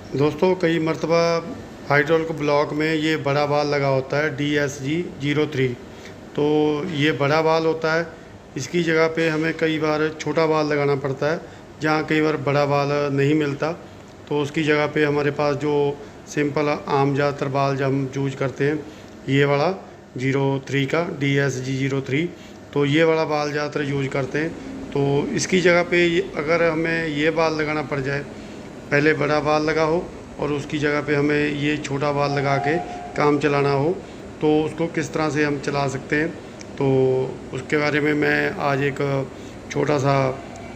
दोस्तों कई मरतबा हाइड्रोलिक ब्लॉक में ये बड़ा बाल लगा होता है DSG-03। तो ये बड़ा बाल होता है, इसकी जगह पे हमें कई बार छोटा बाल लगाना पड़ता है। जहाँ कई बार बड़ा बाल नहीं मिलता तो उसकी जगह पे हमारे पास जो सिंपल आम ज़्यादातर बाल जो हम यूज करते हैं ये वाला 03 का DSG-03, तो ये वाला बाल ज़्यादातर यूज करते हैं। तो इसकी जगह पे अगर हमें ये बाल लगाना पड़ जाए, पहले बड़ा बाल लगा हो और उसकी जगह पे हमें ये छोटा बाल लगा के काम चलाना हो, तो उसको किस तरह से हम चला सकते हैं, तो उसके बारे में मैं आज एक छोटा सा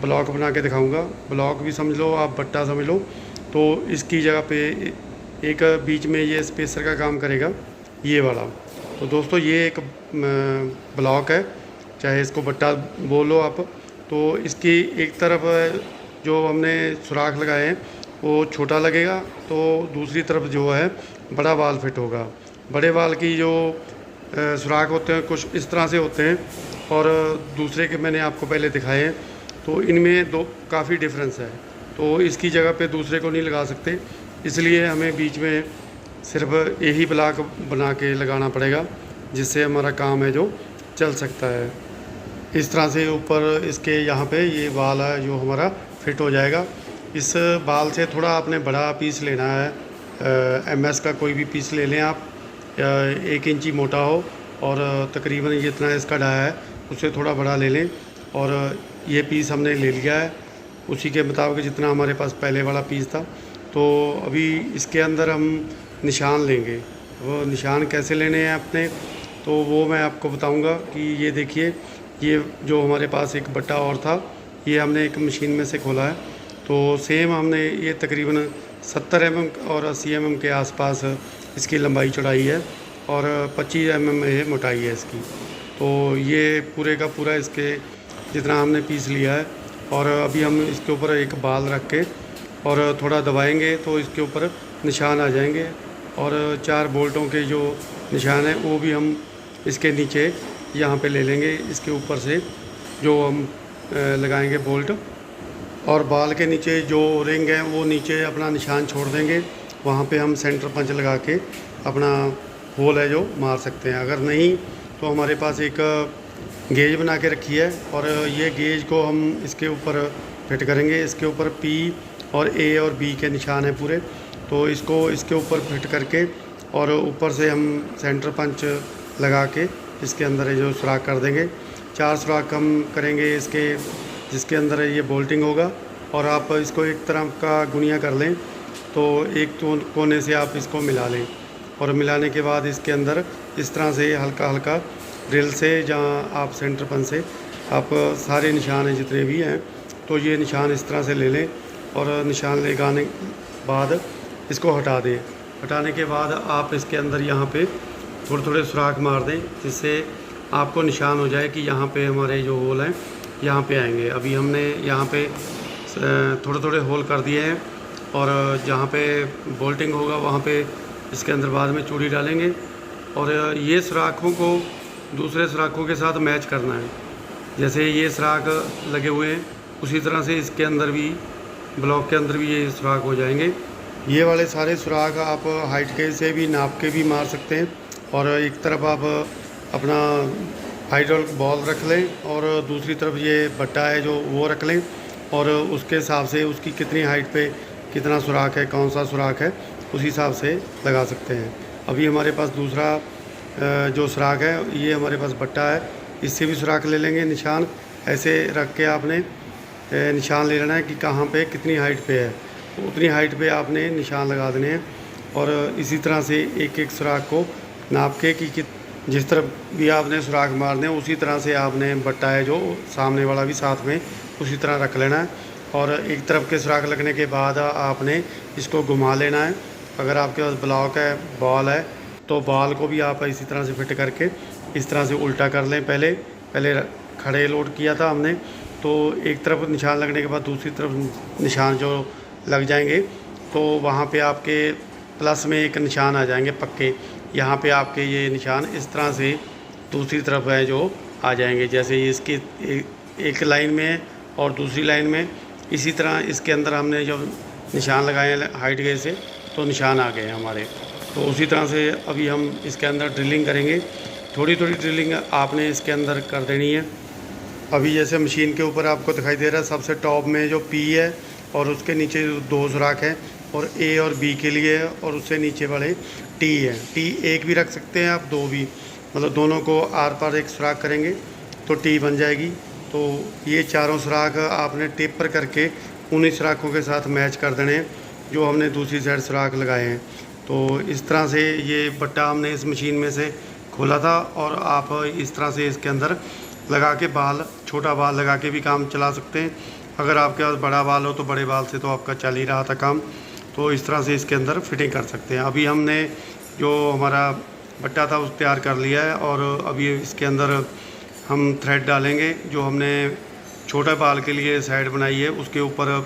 ब्लॉक बना के दिखाऊंगा। ब्लॉक भी समझ लो, आप बट्टा समझ लो। तो इसकी जगह पे एक बीच में ये स्पेसर का काम करेगा, ये वाला। तो दोस्तों ये एक ब्लॉक है, चाहे इसको बट्टा बोलो आप। तो इसकी एक तरफ जो हमने सुराख लगाए हैं वो छोटा लगेगा, तो दूसरी तरफ जो है बड़ा बाल फिट होगा। बड़े बाल की जो सुराख होते हैं कुछ इस तरह से होते हैं, और दूसरे के मैंने आपको पहले दिखाए हैं, तो इनमें दो काफ़ी डिफरेंस है। तो इसकी जगह पे दूसरे को नहीं लगा सकते, इसलिए हमें बीच में सिर्फ यही ब्लॉक बना के लगाना पड़ेगा, जिससे हमारा काम है जो चल सकता है। इस तरह से ऊपर इसके यहाँ पे ये बाल है जो हमारा फिट हो जाएगा। इस बाल से थोड़ा आपने बड़ा पीस लेना है, MS का कोई भी पीस ले लें आप, 1 इंची मोटा हो और तकरीबन जितना इसका डाया है उससे थोड़ा बड़ा ले लें। और ये पीस हमने ले लिया है उसी के मुताबिक जितना हमारे पास पहले वाला पीस था। तो अभी इसके अंदर हम निशान लेंगे। वो निशान कैसे लेने हैं अपने, तो वो मैं आपको बताऊंगा। कि ये देखिए, ये जो हमारे पास एक बट्टा और था, ये हमने एक मशीन में से खोला है। तो सेम हमने ये तकरीबन 70 mm और 80 mm के आसपास इसकी लंबाई चौड़ाई है, और 25 mm ये मोटाई है इसकी। तो ये पूरे का पूरा इसके जितना हमने पीस लिया है, और अभी हम इसके ऊपर एक बाल रख के और थोड़ा दबाएंगे तो इसके ऊपर निशान आ जाएंगे। और 4 बोल्टों के जो निशान है वो भी हम इसके नीचे यहाँ पे ले लेंगे, इसके ऊपर से जो हम लगाएंगे बोल्ट। और बाल के नीचे जो रिंग है वो नीचे अपना निशान छोड़ देंगे, वहाँ पे हम सेंटर पंच लगा के अपना होल है जो मार सकते हैं। अगर नहीं तो हमारे पास एक गेज बना के रखी है, और ये गेज को हम इसके ऊपर फिट करेंगे। इसके ऊपर P और A और B के निशान हैं पूरे, तो इसको इसके ऊपर फिट करके और ऊपर से हम सेंटर पंच लगा के इसके अंदर ये जो सुराख कर देंगे। 4 सुराख हम करेंगे इसके, जिसके अंदर ये बोल्टिंग होगा। और आप इसको एक तरह का गुनिया कर लें, तो एक तो कोने से आप इसको मिला लें, और मिलाने के बाद इसके अंदर इस तरह से हल्का हल्का ड्रिल से, जहाँ आप सेंटर पंच से आप सारे निशान हैं जितने भी हैं, तो ये निशान इस तरह से ले लें। और निशान लगाने के बाद इसको हटा दें। हटाने के बाद आप इसके अंदर यहाँ पे थोड़े थोड़े सुराख मार दें, जिससे आपको निशान हो जाए कि यहाँ पे हमारे जो होल हैं यहाँ पे आएंगे। अभी हमने यहाँ पे थोड़े थोड़े होल कर दिए हैं, और जहाँ पे बोल्टिंग होगा वहाँ पे इसके अंदर बाद में चूड़ी डालेंगे। और ये सुराखों को दूसरे सुराखों के साथ मैच करना है। जैसे ये सुराख लगे हुए हैं उसी तरह से इसके अंदर भी, ब्लॉक के अंदर भी ये सुराख हो जाएंगे। ये वाले सारे सुराख आप हाइट के से भी नाप के भी मार सकते हैं। और एक तरफ आप अपना हाइड्रोलिक बॉल रख लें, और दूसरी तरफ ये बट्टा है जो वो रख लें, और उसके हिसाब से उसकी कितनी हाइट पे कितना सुराख है, कौन सा सुराख है, उसी हिसाब से लगा सकते हैं। अभी हमारे पास दूसरा जो सुराख है, ये हमारे पास बट्टा है, इससे भी सुराख ले लेंगे। निशान ऐसे रख के आपने निशान ले लेना है कि कहाँ पे कितनी हाइट पे है, तो उतनी हाइट पे आपने निशान लगा देने हैं। और इसी तरह से एक एक सुराख को नाप के कि जिस तरफ भी आपने सुराख मारने हैं उसी तरह से आपने बट्टा है जो सामने वाला भी साथ में उसी तरह रख लेना है। और एक तरफ के सुराख लगने के बाद आपने इसको घुमा लेना है। अगर आपके पास ब्लॉक है, बॉल है, तो बॉल को भी आप इसी तरह से फिट करके इस तरह से उल्टा कर लें। पहले खड़े लोड किया था हमने, तो एक तरफ निशान लगने के बाद दूसरी तरफ निशान जो लग जाएंगे, तो वहाँ पे आपके प्लस में एक निशान आ जाएंगे पक्के। यहाँ पे आपके ये निशान इस तरह से दूसरी तरफ है जो आ जाएंगे। जैसे ये इसकी एक लाइन में और दूसरी लाइन में, इसी तरह इसके अंदर हमने जो निशान लगाए हाइट गेज से, तो निशान आ गए हमारे। तो उसी तरह से अभी हम इसके अंदर ड्रिलिंग करेंगे। थोड़ी थोड़ी ड्रिलिंग आपने इसके अंदर कर देनी है। अभी जैसे मशीन के ऊपर आपको दिखाई दे रहा है, सबसे टॉप में जो पी है और उसके नीचे 2 सुराख है, और ए और बी के लिए है, और उससे नीचे वाले टी है। टी एक भी रख सकते हैं आप, 2 भी, मतलब दोनों को आर पार एक सुराख करेंगे तो टी बन जाएगी। तो ये चारों सुराख आपने टेपर करके उन्हीं सुराखों के साथ मैच कर देने हैं जो हमने दूसरी साइड सुराख लगाए हैं। तो इस तरह से ये बट्टा हमने इस मशीन में से खोला था, और आप इस तरह से इसके अंदर लगा के बाल, छोटा बाल लगा के भी काम चला सकते हैं। अगर आपके पास बड़ा बाल हो तो बड़े बाल से तो आपका चल ही रहा था काम, तो इस तरह से इसके अंदर फिटिंग कर सकते हैं। अभी हमने जो हमारा बट्टा था उस तैयार कर लिया है, और अभी इसके अंदर हम थ्रेड डालेंगे। जो हमने छोटे बाल के लिए साइड बनाई है उसके ऊपर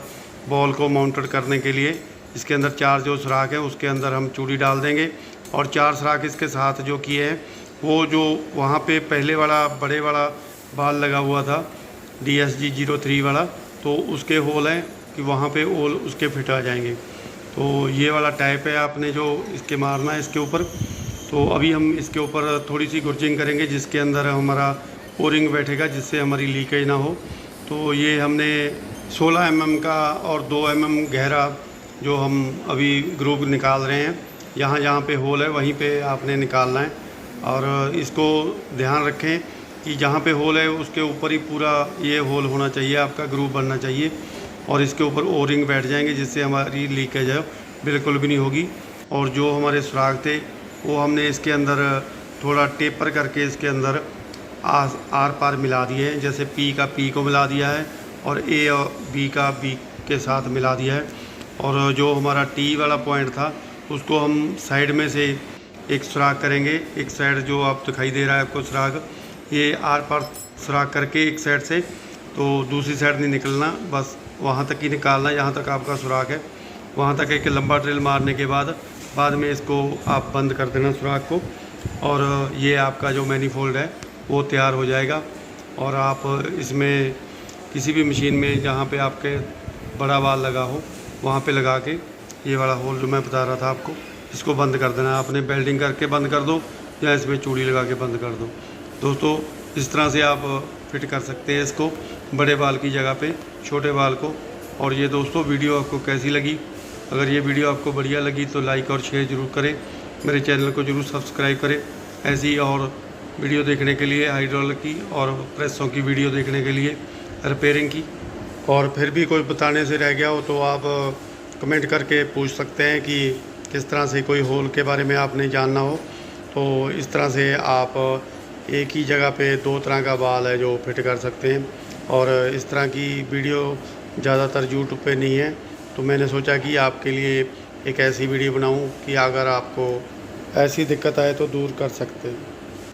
बॉल को माउंटेड करने के लिए इसके अंदर 4 जो सुराख है उसके अंदर हम चूड़ी डाल देंगे, और 4 सुराख इसके साथ जो किए हैं वो जो वहाँ पे पहले वाला बड़े वाला बाल लगा हुआ था DSG 03 वाला, तो उसके होल हैं कि वहाँ पे होल उसके फिट आ जाएंगे। तो ये वाला टाइप है, आपने जो इसके मारना है इसके ऊपर। तो अभी हम इसके ऊपर थोड़ी सी गुर्जिंग करेंगे जिसके अंदर हमारा ओरिंग बैठेगा, जिससे हमारी लीकेज ना हो। तो ये हमने 16 mm का और 2 mm गहरा जो हम अभी ग्रूव निकाल रहे हैं, यहाँ जहाँ पे होल है वहीं पे आपने निकालना है। और इसको ध्यान रखें कि जहाँ पे होल है उसके ऊपर ही पूरा ये होल होना चाहिए, आपका ग्रूव बनना चाहिए, और इसके ऊपर ओरिंग बैठ जाएंगे जिससे हमारी लीकेज है बिल्कुल भी नहीं होगी। और जो हमारे सुराख थे वो हमने इसके अंदर थोड़ा टेपर करके इसके अंदर आर पार मिला दिए हैं। जैसे पी का पी को मिला दिया है, और ए और बी का बी के साथ मिला दिया है। और जो हमारा टी वाला पॉइंट था उसको हम साइड में से एक सुराख करेंगे। एक साइड जो आप दिखाई दे रहा है आपको सुराख, ये आर पार सुराख करके एक साइड से, तो दूसरी साइड नहीं निकलना, बस वहाँ तक ही निकालना, जहाँ तक आपका सुराख है वहाँ तक एक लंबा ड्रिल मारने के बाद में इसको आप बंद कर देना सुराख को, और ये आपका जो मैनीफोल्ड है वो तैयार हो जाएगा। और आप इसमें किसी भी मशीन में जहाँ पे आपके बड़ा बाल लगा हो वहाँ पे लगा के ये वाला होल जो मैं बता रहा था आपको, इसको बंद कर देना। आपने बेल्डिंग करके बंद कर दो या इसमें चूड़ी लगा के बंद कर दो। दोस्तों इस तरह से आप फिट कर सकते हैं इसको बड़े बाल की जगह पे छोटे बाल को। और ये दोस्तों वीडियो आपको कैसी लगी? अगर ये वीडियो आपको बढ़िया लगी तो लाइक और शेयर ज़रूर करें, मेरे चैनल को ज़रूर सब्सक्राइब करें। ऐसी और वीडियो देखने के लिए, हाइड्रोलिक की और प्रेसों की वीडियो देखने के लिए, रिपेयरिंग की। और फिर भी कोई बताने से रह गया हो तो आप कमेंट करके पूछ सकते हैं कि किस तरह से कोई होल के बारे में आपने जानना हो। तो इस तरह से आप एक ही जगह पे 2 तरह का बाल है जो फिट कर सकते हैं। और इस तरह की वीडियो ज़्यादातर यूट्यूब पे नहीं है, तो मैंने सोचा कि आपके लिए एक ऐसी वीडियो बनाऊं कि अगर आपको ऐसी दिक्कत आए तो दूर कर सकते हैं।